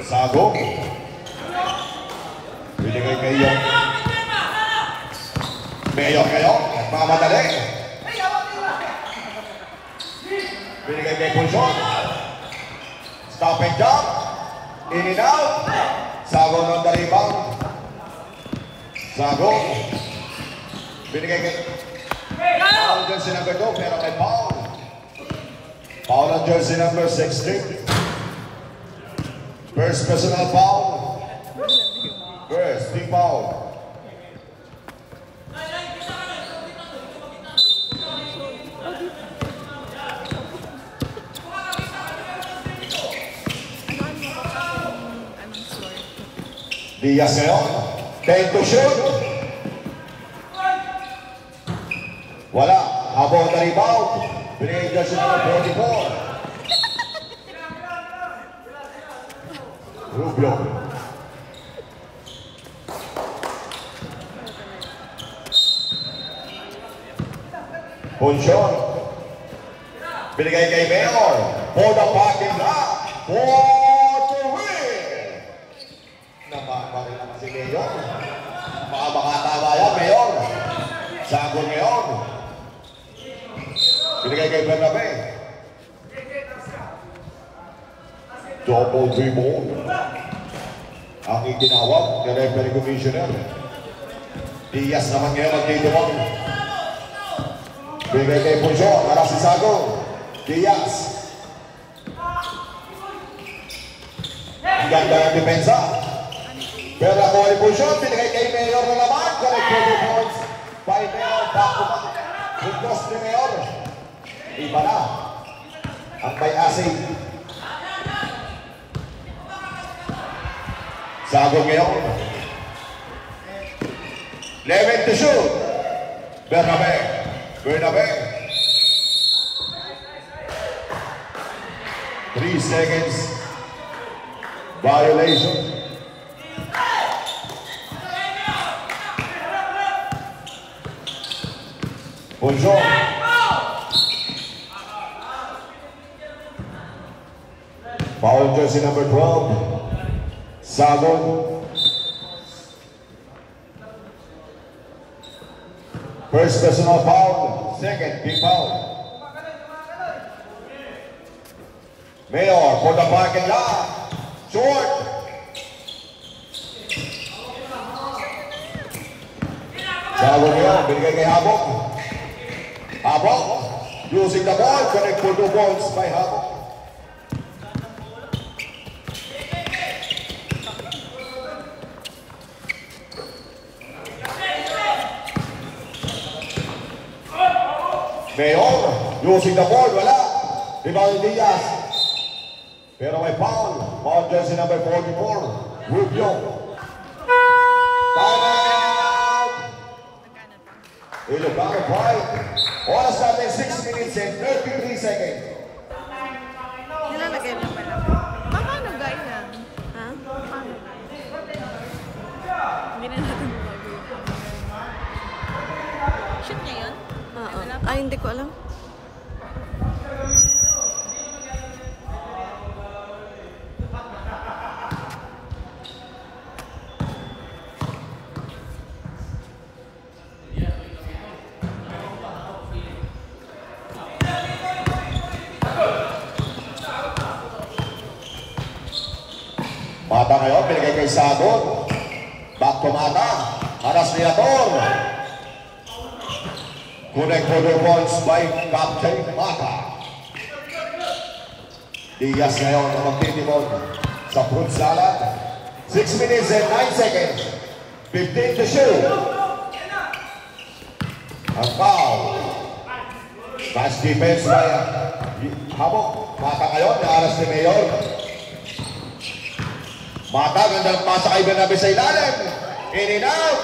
Sago. Binigay kayo. Mayor kayo. Nagmamadali. Binigay kay Pulsion. Stop and jump. In and out. Sago ng the rebound. Sago. Binigay kay Paul jersey number 2, pero kay Paul. Paul ang jersey number 16. First personal foul. First, team foul. Diaz ngayon. 10 to shoot. Wala. Habang na rebound. Binigay jersey number 44. Rubio. Ponchon. Binigay kay Mayor. For the parking lot. For the win. Napakabalik naman si Mayor. Makatawa yan, Mayor. Sago ngayon. Binigay kay Bernabe. Double dribble. Ang itinawag ng referee commissioner. Diaz naman ngayon magtitimog. Binigay kay Pujo para si Sago. Diaz. Ang ganda ng depensa. Pero ako ay Pujo. Binigay kay Mayor na naman. Correct 2 points. By Mayor. Back to back. Good cross ni Mayor. Iba na. Ang may asig. Sago ngayon. 11 to shoot. Bernabe. Bernabe. 3 seconds. Violation. Bonjour. Foul jersey number 12. Sagon. First personal foul, second big foul. Mayor for the parking lot. Short. Sagon ngayon, binigay kay Habok. Habok, using the ball, connect for 2 points by Habok. Mayor, using the ball, wala. Rebound Diaz. Pero may foul. Foul jersey number 44. Rubio. Time out! Ilocano Pride. Oras natin 6 minutes and 33 seconds. Nilalagay mo pala. Paano guys na? Ha? Paano? Hindi na natin magagawin. Shoot niya yun? Ay, hindi ko alam. Mata ngayon, binigay kay Sagon. Back to Mata. Aras ni Ator. Connect for 2 points by Captain Mata. Diaz ngayon na magtitimog sa fruit salad. 6 minutes and 9 seconds. 15 to shoot. Ang foul. Pass defense by Habok. Mata ngayon, naaras ni Mayor. Mata, gandang pasa kay Bernabe sa ilalim. In and out.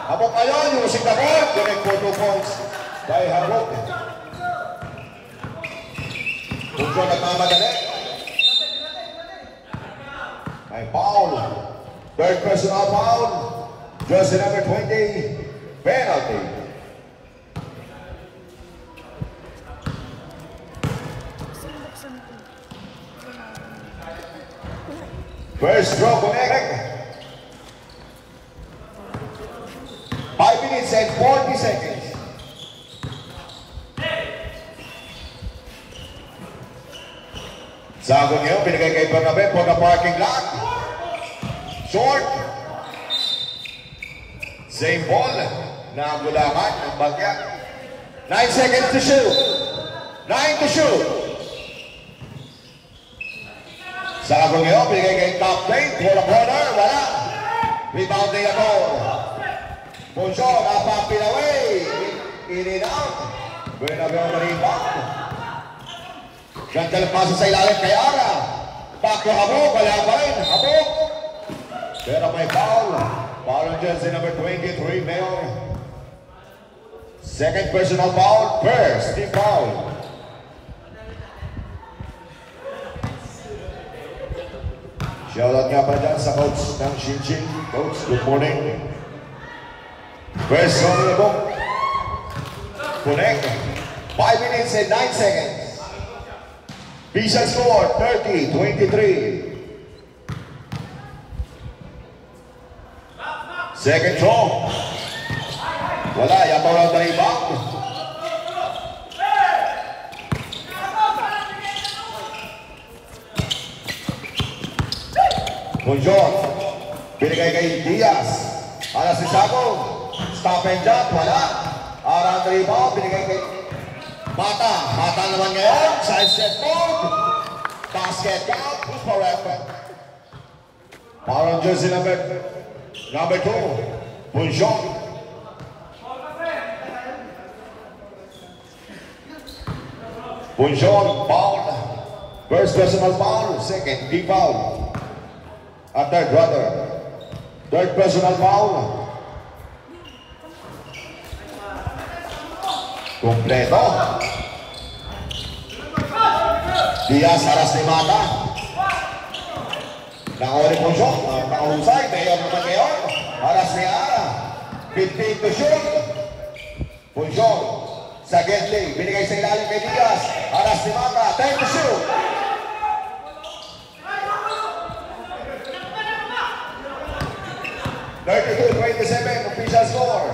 Habok ngayon, using the ball. Connect for 2 points by Habok. Puso nagmamadali. May foul. Third personal foul. Jersey number 20. Penalty. First throw, connect. 5 minutes and 40 seconds. Sago niyo, binigay kay Bernabe for the parking lot. Short. Same ball. Nagulakan ang bagya. 9 seconds to shoot. 9 to shoot. Sago niyo, binigay kay top lane for the corner. Wala. Rebound niya to. Ponchon, napapin away. In and out. Bernabe ang rebound. Ganda ng paso sa ilalim kay Ara. Back to Habok, wala pa rin. Habok. Pero may foul. Foul on jersey number 23, Mayor. Second personal foul, first team foul. Shoutout nga pala dyan sa coach ng Shinchin. Coach, good morning. First one on the book. Connect. 5 minutes and 9 seconds. Pisa score, 30-23. Second throw. Wala, yabaw lang na rebound. Ponchon, binigay kay Diaz. Alas si Sago. Stop and jump, wala. Arang rebound, binigay kay Mata. Mata naman ngayon. Side set mode. Basket count. Who's forever? Power on jersey number 2. Ponchon. Ponchon, foul. First personal foul. Second, team foul. A third, brother. Third personal foul. Kompleto. Diaz, aras ni Mata. Nakawali Ponchon. Nakahusay. Mayor naman ngayon. Aras ni Ara. 15 to shoot. Ponchon. Sa Gentley. Binigay sa ilalim kay Diaz. Aras ni Mata. 10 to shoot. (32-27) official score.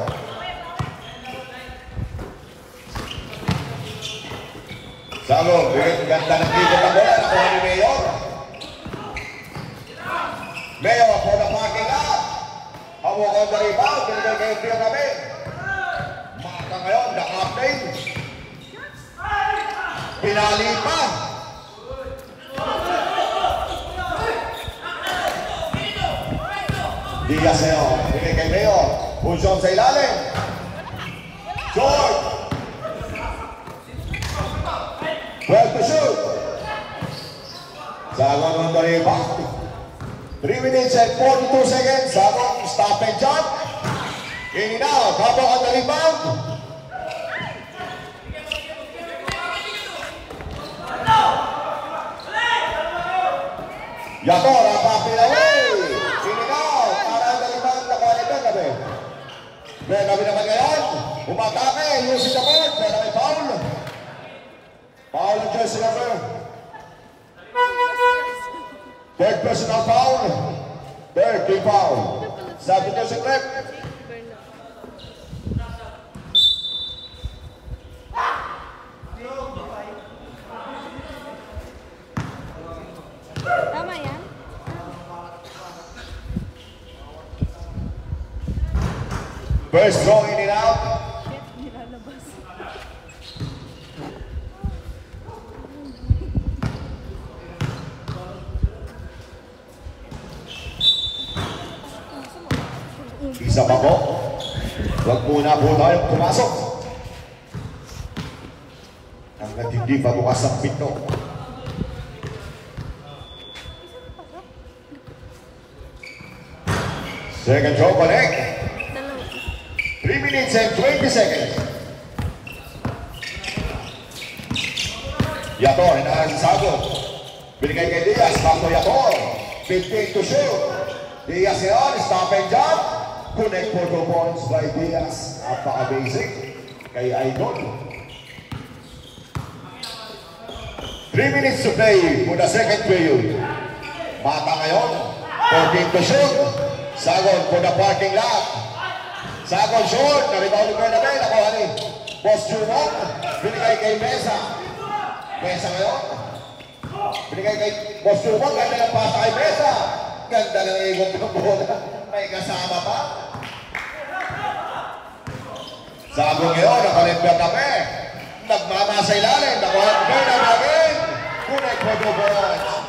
Sago, ganda ng dito na bola. Nakuha ni Mayor. Mayor for the parking lot. Hawak on the rebound. Binigay kayo Pio kami. Mata ngayon, na-captain. Pinali pa. Diaz ngayon. Binigay kay Mayor. Ponchon sa ilalim. Short. 12 to shoot. Sagon on the rebound. 3 minutes and 42 seconds. Sagon, stop and jump. In and out. Habang on the rebound. Yator, napapin away. In and out. Para on the rebound. Nakuha ni Bernabe. Bernabe naman ngayon. Umatake. Using the board. Pero may foul. Foul on jersey number. Third personal foul. Third team foul. Substitution clip. Tama yan? First throw in and out. Nilalabas. Isa pa po. Huwag muna po tayong pumasok. Hanggat hindi pa bukas ang pinto. Second throw, connect. 3 minutes and 20 seconds. Yator, hinahan si Sago. Binigay kay Diaz, back to Yator. 15 to shoot. Diaz yun, stop and jump. Connect for 2 points by Diaz. Napaka-basic kay Idol. 3 minutes to play for the second period. Mata ngayon. 14 to shoot. Sagon for the parking lot. Sagon short. Naribaw ni Bernabé. Nakuha ni Boss Jumon. Binigay kay Mesa. Mesa ngayon. Binigay kay Boss Jumon. Ganda ng pasa kay Mesa. Ganda ng igot ng bola. May kasama pa. Sagon ngayon. Nakalit Bernabé. Nagmamasa ilalim. Nakuha ni Bernabé again. Connect for 2 points.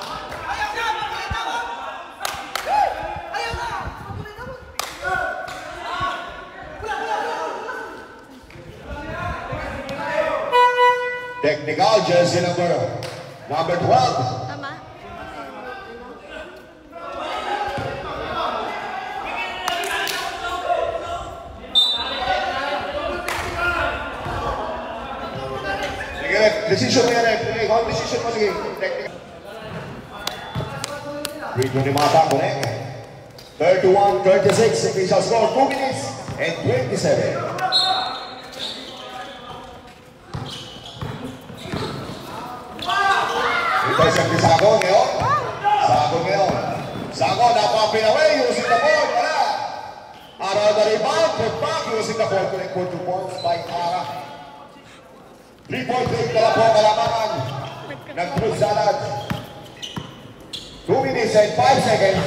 Technical jersey number 12. Tama? Sige, decision mo yan eh. Ikaw ang decision mo, sige. Technical. Rito ni Mata, connect. 31-36, official score, 2 minutes and 27. Ito isang Sagon ngayon. Sagon ngayon. Sagon, napapinaway, using the ball, wala. Ara the rebound, put back, using the ball, connect for 2 points by Ara. 3-point break na lang po kalamangan ng Cruz Salad. 2 minutes and 5 seconds.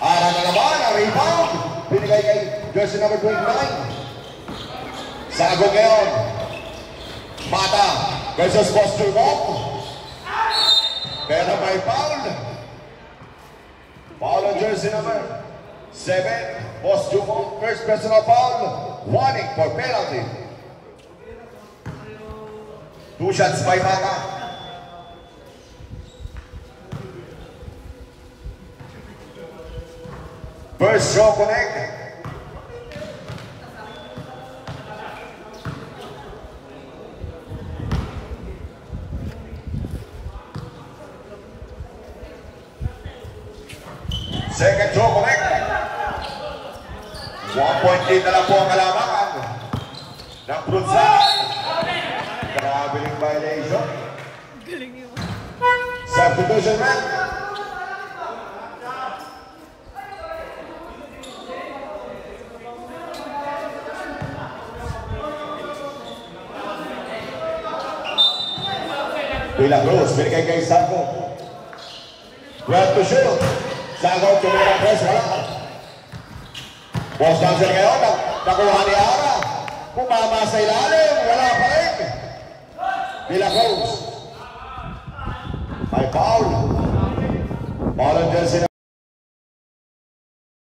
Ara na naman, ang rebound. Binigay kay jersey number 29. Sagon ngayon. Mata versus Buster Bob. Pero may foul. Foul on jersey number 7. Boss Jumon, first personal foul. Warning for penalty. 2 shots by Mata. First show connect. Second throw connect. 1 point lead na lang po ang kalamangan ng Brunsan. Grabe yung violation. Galing yun. Substitution man. Villa Cruz, binigay kay Sago. 12 to shoot. Sago, tumira press, wala. Boss Dancer ngayon, nakuha ni Ara. Pumama sa ilalim, wala pa rin. Villa Cruz. May foul. Foul on jersey